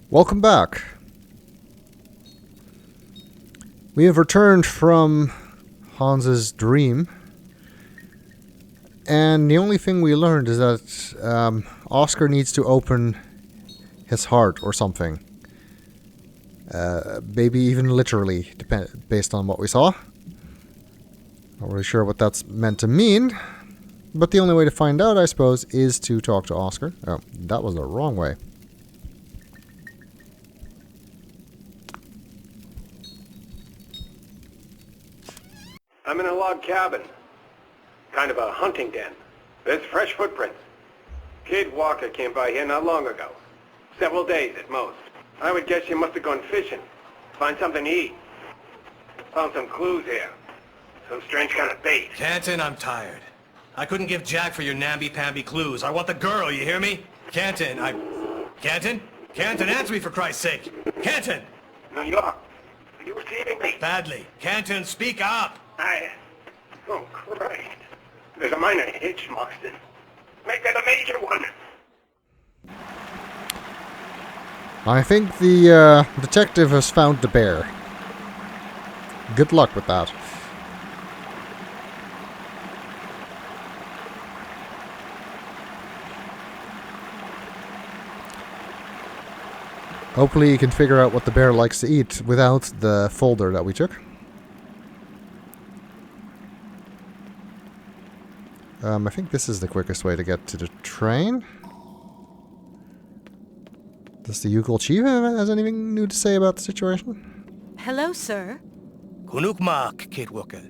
Welcome back. We have returned from Hans's dream, and the only thing we learned is that Oscar needs to open his heart or something. Maybe even literally, based on what we saw. Not really sure what that's meant to mean, but the only way to find out, I suppose, is to talk to Oscar. Oh, that was the wrong way. I'm in a log cabin. Kind of a hunting den. There's fresh footprints. Kid Walker came by here not long ago. Several days at most. I would guess you must have gone fishing. Find something to eat. Found some clues here. Some strange kind of bait. Canton, I'm tired. I couldn't give Jack for your namby-pamby clues. I want the girl, you hear me? Canton, Canton? Canton, answer me for Christ's sake! Canton! New York. Are you receiving me? Badly. Canton, speak up! Oh, Christ. There's a minor hitch, Marston. Make that a major one. I think the detective has found the bear. Good luck with that. Hopefully you can figure out what the bear likes to eat without the folder that we took. I think this is the quickest way to get to the train. Does the Yugal Chief has anything new to say about the situation? Hello, sir. Kunukmak, Kid Walker.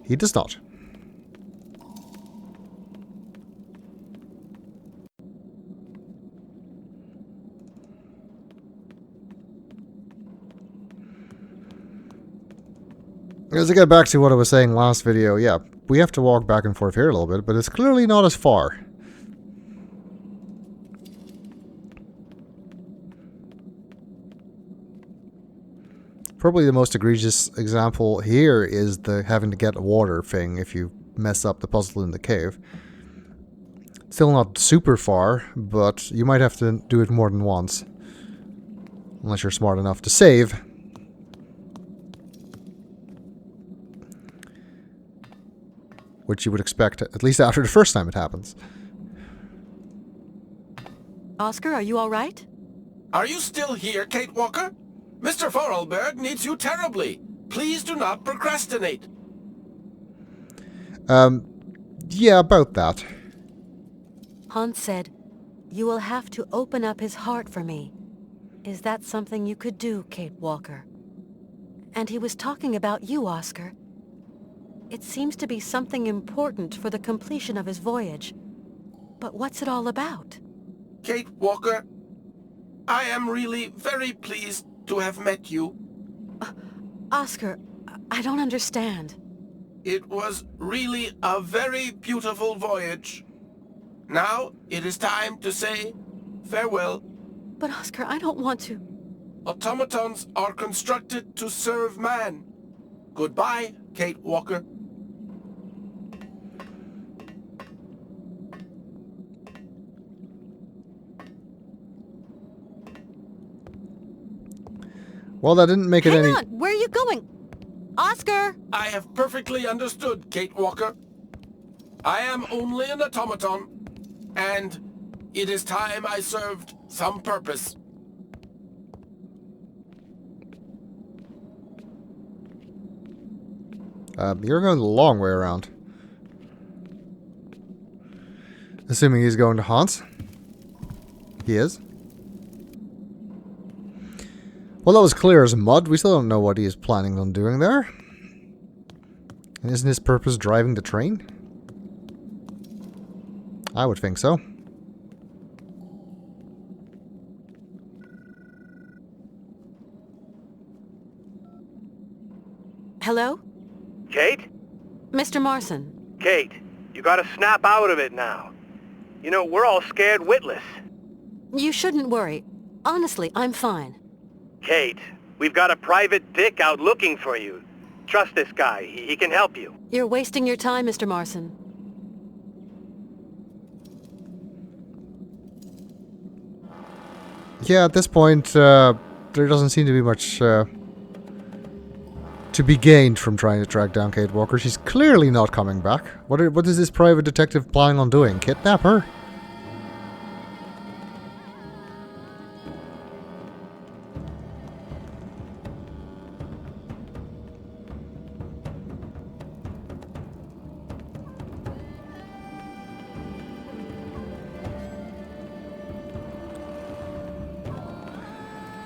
He does not. As I get back to what I was saying last video, yeah, we have to walk back and forth here a little bit, but it's clearly not as far. Probably the most egregious example here is the having to get water thing if you mess up the puzzle in the cave. Still not super far, but you might have to do it more than once. Unless you're smart enough to save. Which you would expect, at least after the first time it happens. Oscar, are you all right? Are you still here, Kate Walker? Mr. Vorarlberg needs you terribly. Please do not procrastinate. Yeah, about that. Hans said, you will have to open up his heart for me. Is that something you could do, Kate Walker? And he was talking about you, Oscar. It seems to be something important for the completion of his voyage. But what's it all about? Kate Walker, I am really very pleased to have met you. Oscar, I don't understand. It was really a very beautiful voyage. Now it is time to say farewell. But Oscar, I don't want to. Automatons are constructed to serve man. Goodbye, Kate Walker. Well, that didn't make it Hang any... on! Where are you going? Oscar! I have perfectly understood, Kate Walker. I am only an automaton, and it is time I served some purpose. You're going the long way around. Assuming he's going to Hans. He is. Well, that was clear as mud. We still don't know what he is planning on doing there. And isn't his purpose driving the train? I would think so. Hello? Kate? Mr. Marson. Kate, you gotta snap out of it now. You know, we're all scared witless. You shouldn't worry. Honestly, I'm fine. Kate, we've got a private dick out looking for you. Trust this guy. He can help you. You're wasting your time, Mr. Marson. Yeah, at this point, there doesn't seem to be much to be gained from trying to track down Kate Walker. She's clearly not coming back. What is this private detective planning on doing? Kidnap her?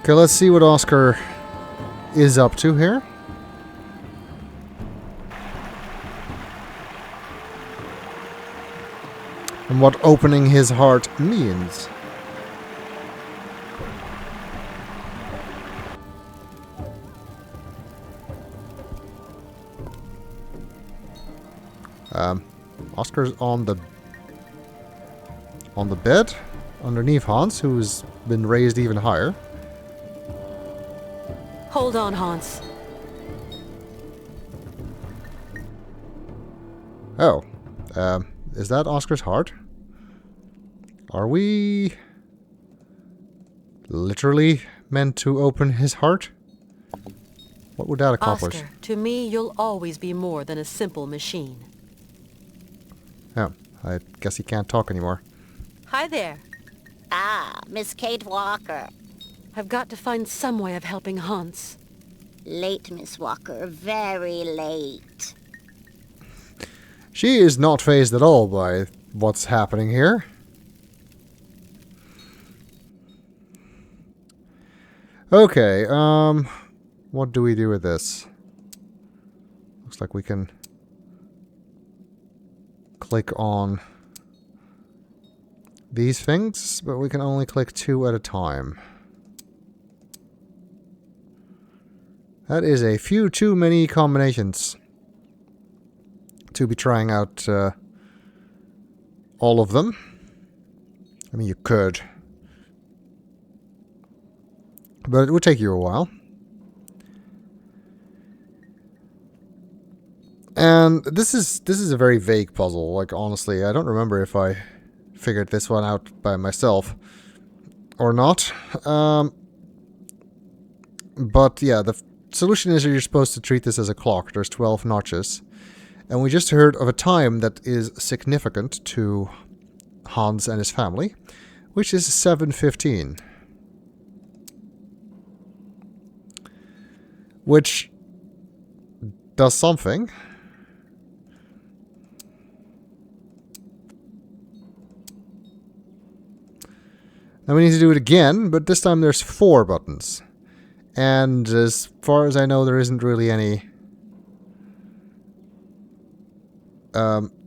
Okay, let's see what Oscar is up to here. And what opening his heart means. Oscar's on the bed underneath Hans, who's been raised even higher. Hold on, Hans. Oh, is that Oscar's heart? Are we literally meant to open his heart? What would that accomplish? Oscar, to me, you'll always be more than a simple machine. Oh, I guess he can't talk anymore. Hi there. Ah, Miss Kate Walker. I've got to find some way of helping Hans. Late, Miss Walker. Very late. She is not fazed at all by what's happening here. Okay, what do we do with this? Looks like we can click on these things, but we can only click 2 at a time. That is a few too many combinations to be trying out all of them. I mean, you could, but it would take you a while. And this is a very vague puzzle. Like, honestly, I don't remember if I figured this one out by myself or not. But yeah, the solution is that you're supposed to treat this as a clock. There's 12 notches. And we just heard of a time that is significant to Hans and his family, which is 7:15. Which does something. Now we need to do it again, but this time there's 4 buttons. And as far as I know, there isn't really any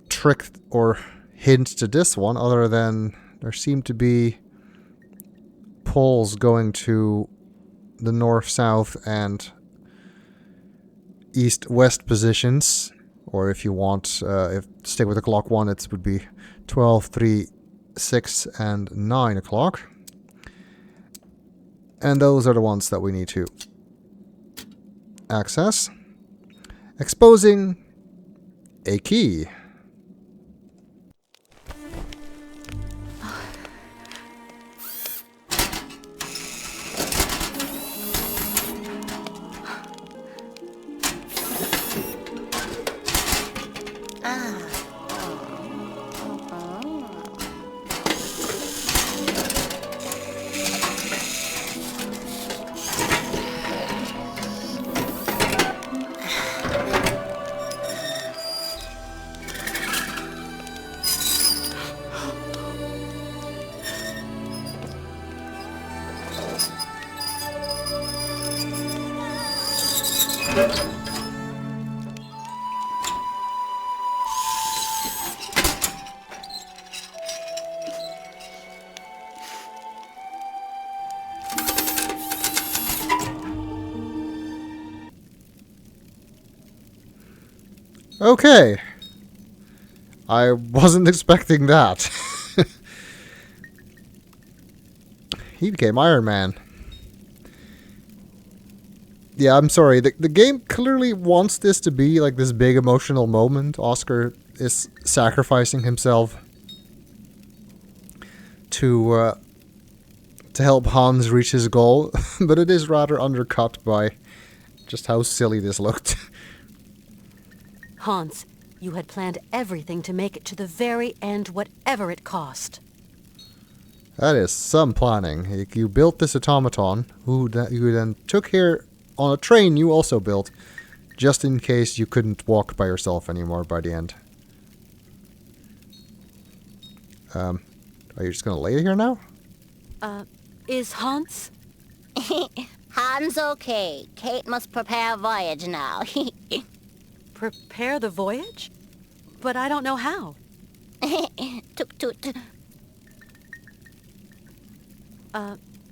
trick or hint to this one, other than there seem to be poles going to the north, south, and east, west positions. Or if you want, if stick with the clock one, it would be 12, 3, 6, and 9 o'clock. And those are the ones that we need to access. Exposing a key. Okay. I wasn't expecting that. He became Iron Man. Yeah, I'm sorry. The game clearly wants this to be like this big emotional moment. Oscar is sacrificing himself to to help Hans reach his goal, but it is rather undercut by just how silly this looked. Hans, you had planned everything to make it to the very end, whatever it cost. That is some planning. You built this automaton, who you then took here on a train you also built, just in case you couldn't walk by yourself anymore by the end. Are you just gonna lay here now? Is Hans? Han's okay. Kate must prepare a voyage now. Prepare the voyage? But I don't know how. Toot toot.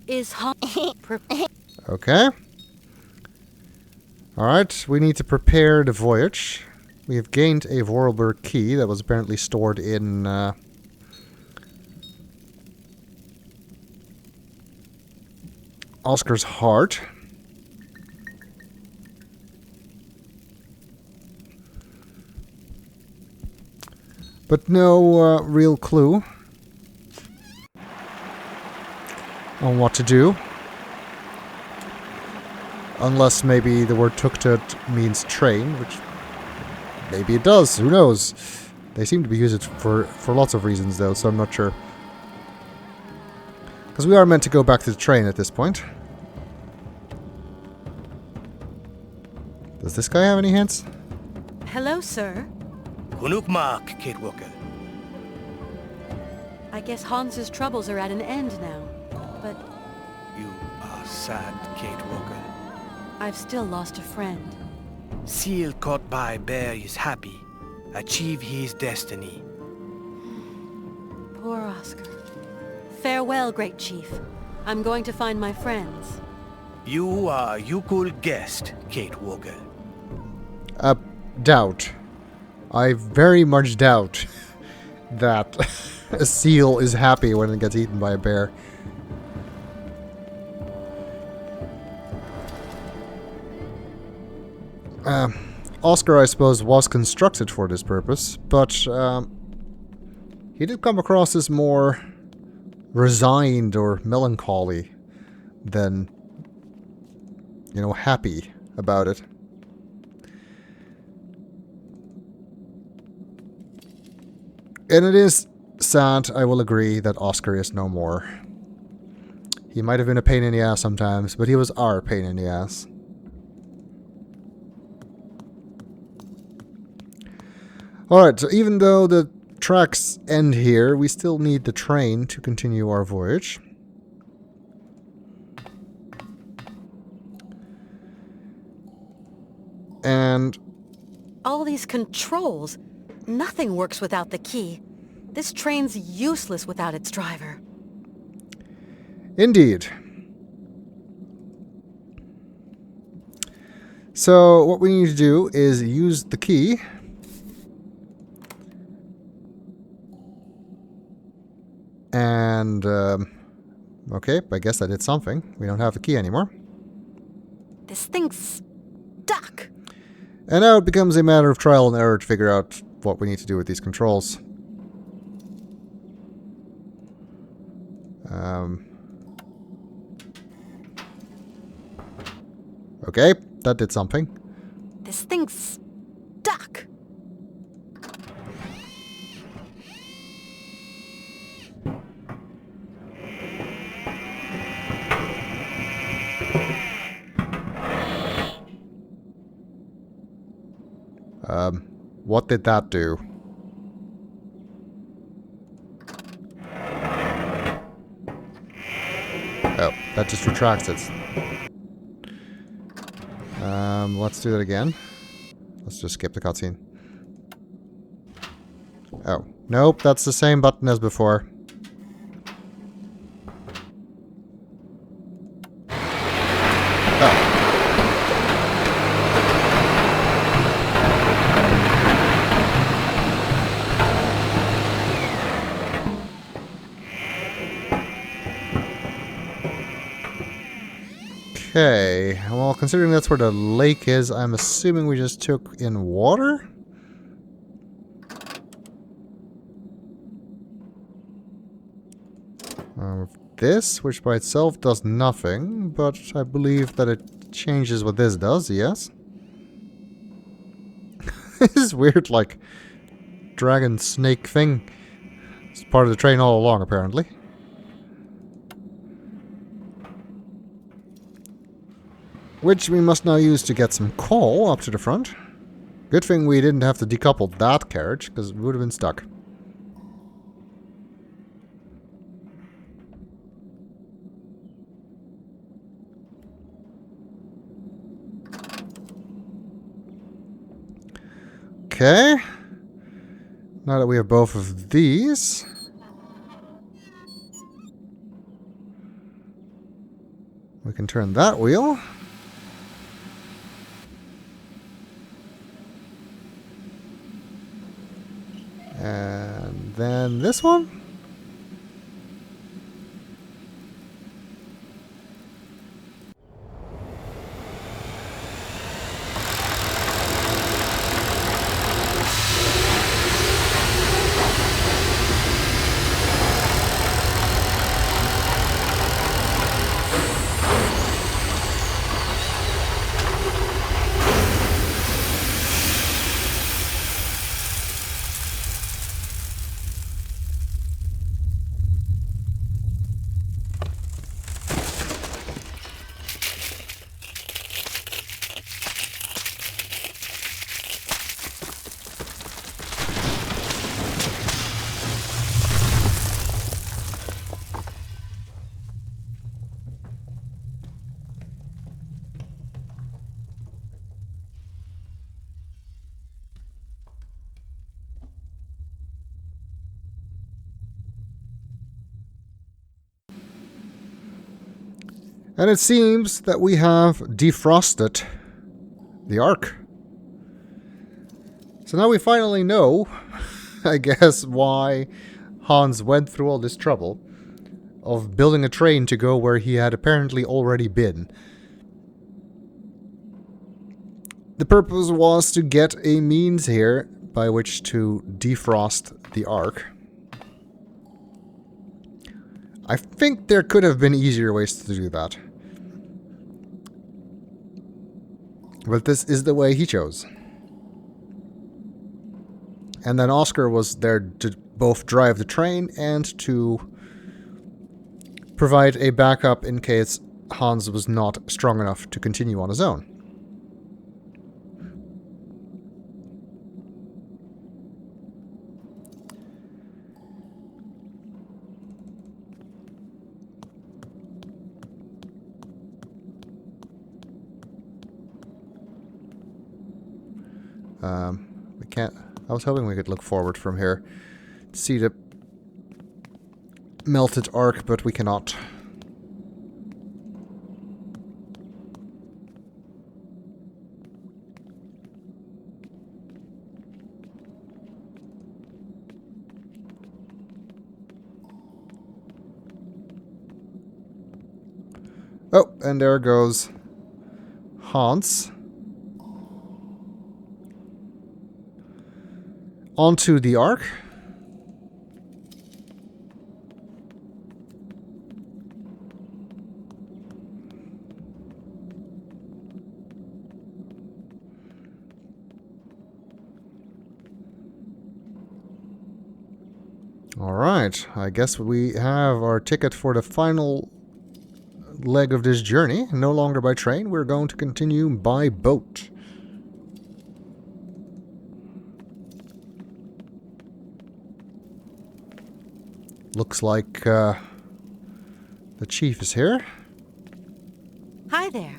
Is Hans... Okay. Alright, we need to prepare the voyage. We have gained a Vorarlberg key that was apparently stored in... Oscar's heart. But no real clue on what to do. Unless maybe the word tuk-tuk means train, which maybe it does, who knows. They seem to be used for lots of reasons though, so I'm not sure. Because we are meant to go back to the train at this point. Does this guy have any hints? Hello, sir. Kunukmak, Kate Walker. I guess Hans's troubles are at an end now. But You are sad, Kate Walker. I've still lost a friend. Seal caught by bear is happy. Achieve his destiny. Poor Oscar. Farewell, great chief. I'm going to find my friends. You are Yukul guest, Kate Walker. Doubt. I very much doubt that a seal is happy when it gets eaten by a bear. Oscar, I suppose, was constructed for this purpose, but he did come across as more resigned or melancholy than, you know, happy about it. And it is sad, I will agree, that Oscar is no more. He might have been a pain in the ass sometimes, but he was our pain in the ass. Alright, so even though the tracks end here, we still need the train to continue our voyage. And All these controls. Nothing works without the key. This train's useless without its driver. indeed. So what we need to do is use the key. And, okay, I guess I did something. We don't have the key anymore. This thing's stuck. And now it becomes a matter of trial and error to figure out what we need to do with these controls. Okay, that did something. This thing's stuck. What did that do? Oh, that just retracts it. Let's do that again. Let's just skip the cutscene. Oh, nope, that's the same button as before. Oh. Okay, well, considering that's where the lake is, I'm assuming we just took in water? this, which by itself does nothing, but I believe that it changes what this does, yes? This is weird, like, dragon snake thing. It's part of the train all along, apparently. Which we must now use to get some coal up to the front. Good thing we didn't have to decouple that carriage, because we would have been stuck. Okay. Now that we have both of these, we can turn that wheel. And then this one. And it seems that we have defrosted the Ark. So now we finally know, I guess, why Hans went through all this trouble of building a train to go where he had apparently already been. The purpose was to get a means here by which to defrost the Ark. I think there could have been easier ways to do that. But this is the way he chose. And then Oscar was there to both drive the train and to provide a backup in case Hans was not strong enough to continue on his own. We can't... I was hoping we could look forward from here to see the melted Ark, but we cannot. Oh, and there goes Hans. Onto the Ark. Alright, I guess we have our ticket for the final leg of this journey. No longer by train, we're going to continue by boat. Looks like the chief is here. Hi there.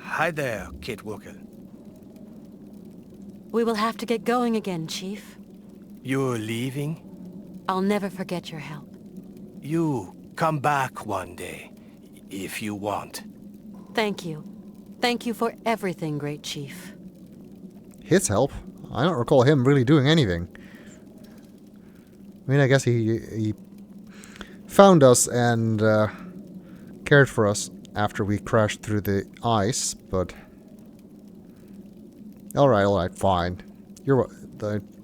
Hi there, Kate Walker. We will have to get going again, Chief. You're leaving? I'll never forget your help. You come back one day, if you want. Thank you. Thank you for everything, Great Chief. His help? I don't recall him really doing anything. I mean, I guess he found us and cared for us after we crashed through the ice, but... Alright, fine.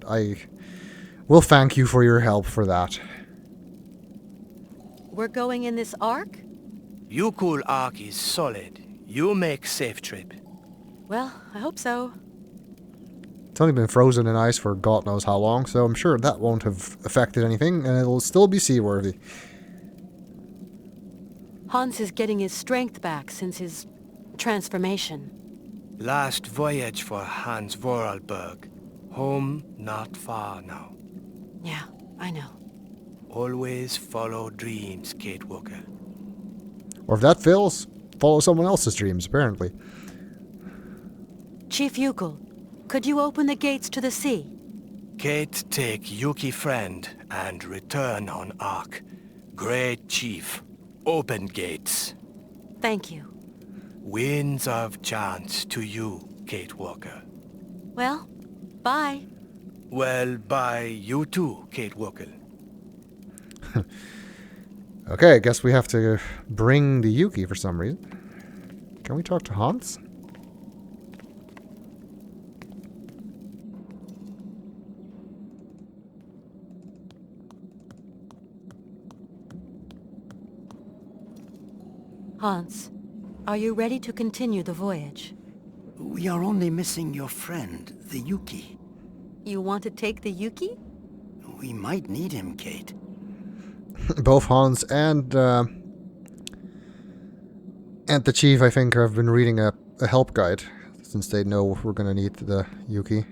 I will thank you for your help for that. We're going in this ark? Yukul Ark is solid. You make safe trip. Well, I hope so. It's only been frozen in ice for God knows how long, so I'm sure that won't have affected anything, and it'll still be seaworthy. Hans is getting his strength back since his transformation. Last voyage for Hans Vorarlberg. Home not far now. Yeah, I know. Always follow dreams, Kate Walker. Or if that fails, follow someone else's dreams, apparently. Chief Yukul, could you open the gates to the sea? Kate take Yuki friend and return on Ark. Great Chief, open gates. Thank you. Winds of chance to you, Kate Walker. Well, bye. Well, bye you too, Kate Walker. Okay, I guess we have to bring the Yuki for some reason. Can we talk to Hans? Hans, are you ready to continue the voyage? We are only missing your friend, the Yuki. You want to take the Yuki? We might need him, Kate. Both Hans and the Chief, I think, have been reading a help guide, since they know we're going to need the Yuki.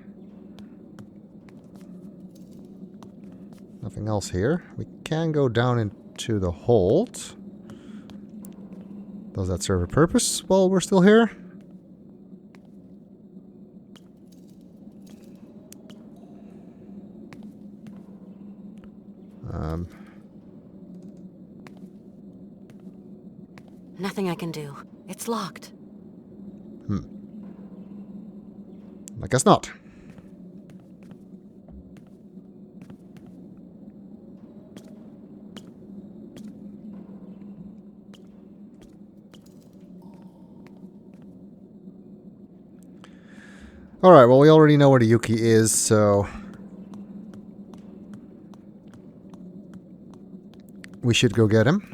Nothing else here. We can go down into the hold. Does that serve a purpose while we're still here? Nothing I can do. It's locked. I guess not. Alright, well, we already know where the Yuki is, so we should go get him.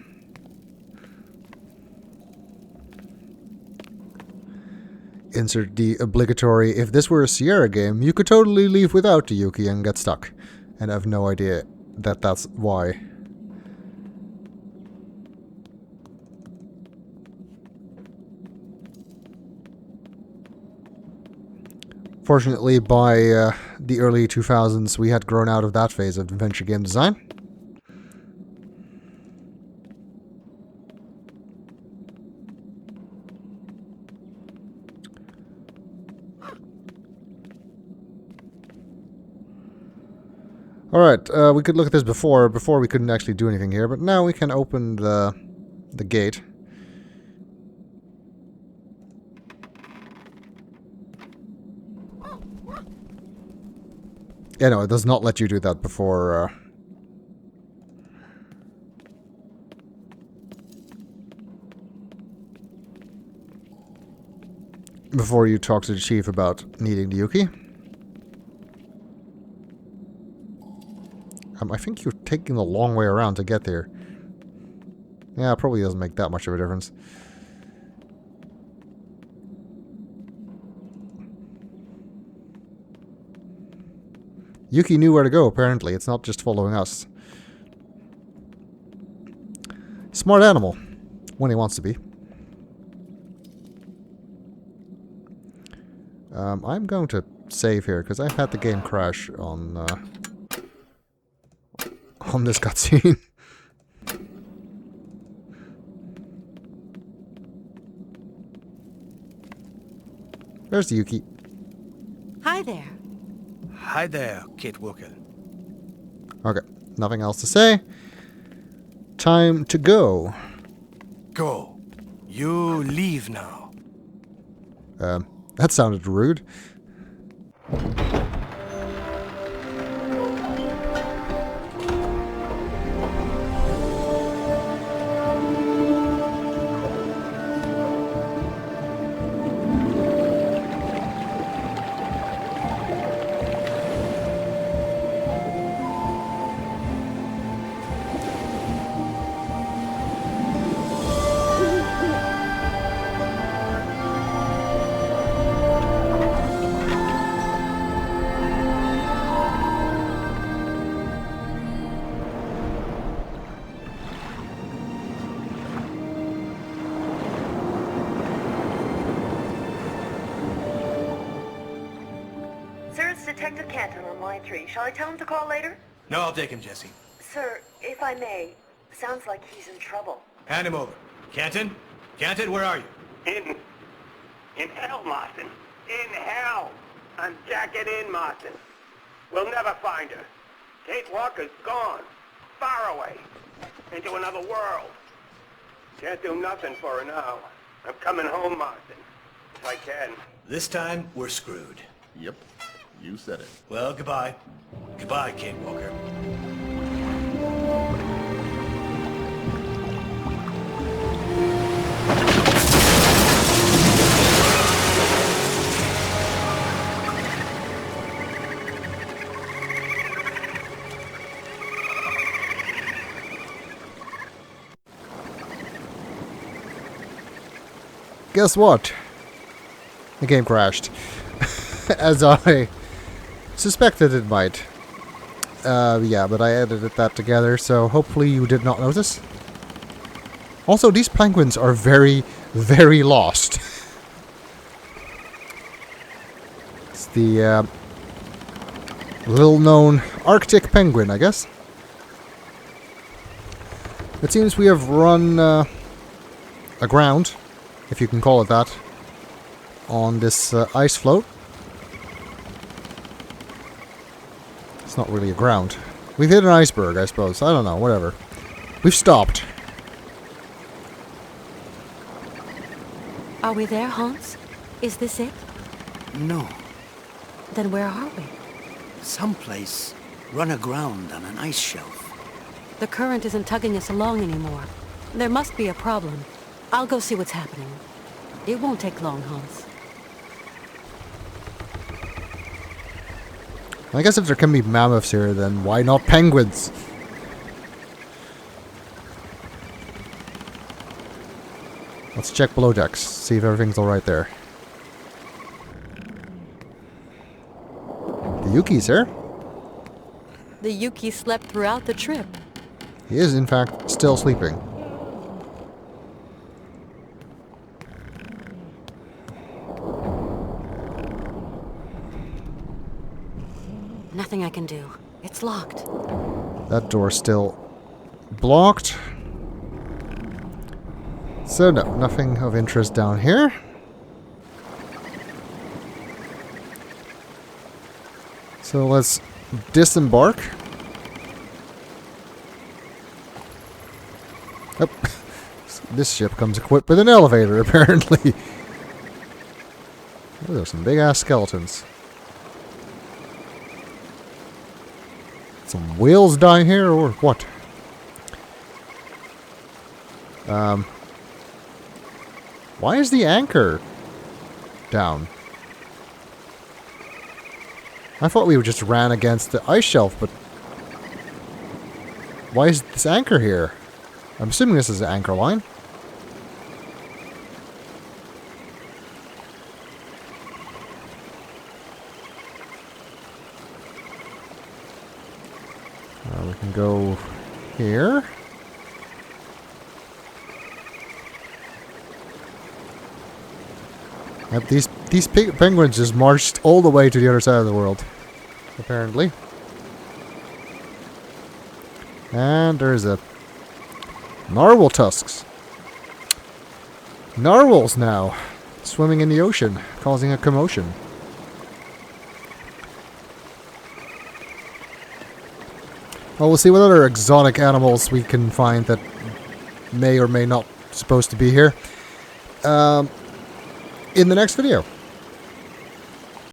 Insert the obligatory, if this were a Sierra game, you could totally leave without the Yuki and get stuck. And I have no idea that that's why. Fortunately, by the early 2000s, we had grown out of that phase of adventure game design. Alright, we could look at this before. Before we couldn't actually do anything here, but now we can open the gate. Yeah, no, it does not let you do that before... before you talk to the chief about needing the Yuki. I think you're taking the long way around to get there. Yeah, it probably doesn't make that much of a difference. Yuki knew where to go, apparently. It's not just following us. Smart animal. When he wants to be. I'm going to save here, because I've had the game crash on this cutscene. There's the Yuki. Hi there. Hi there, Kate Walker. Okay, nothing else to say. Time to go. Go. You leave now. That sounded rude. Detective Canton on line 3. Shall I tell him to call later? No, I'll take him, Jesse. Sir, if I may, sounds like he's in trouble. Hand him over. Canton? Canton, where are you? In hell, Marston. In hell. I'm jacking in, Marston. We'll never find her. Kate Walker's gone. Far away. Into another world. Can't do nothing for her now. I'm coming home, Marston. If I can. This time, we're screwed. Yep, you said it. Well, goodbye. Goodbye, Kate Walker. Guess what? The game crashed. As I suspected it might. Yeah, but I edited that together, so hopefully you did not notice. Also, these penguins are very, very lost. It's the little-known Arctic penguin, I guess. It seems we have run aground, if you can call it that, on this ice float. It's not really a ground. We've hit an iceberg, I suppose. I don't know, whatever. We've stopped. Are we there, Hans? Is this it? No. Then where are we? Someplace run aground on an ice shelf. The current isn't tugging us along anymore. There must be a problem. I'll go see what's happening. It won't take long, Hans. I guess if there can be mammoths here, then why not penguins? Let's check below decks, see if everything's alright there. The Yuki's here. The Yuki slept throughout the trip. He is, in fact, still sleeping. Nothing I can do. It's locked. That door's still blocked. So no, nothing of interest down here. So let's disembark. Oh, this ship comes equipped with an elevator, apparently. Oh, there's some big-ass skeletons. Some whales down here, or what? Why is the anchor down? I thought we just ran against the ice shelf, but why is this anchor here? I'm assuming this is an anchor line. We can go here. Yep, these penguins just marched all the way to the other side of the world, apparently. And there's a narwhal tusks. Narwhals now swimming in the ocean, causing a commotion. Well, we'll see what other exotic animals we can find that may or may not supposed to be here in the next video.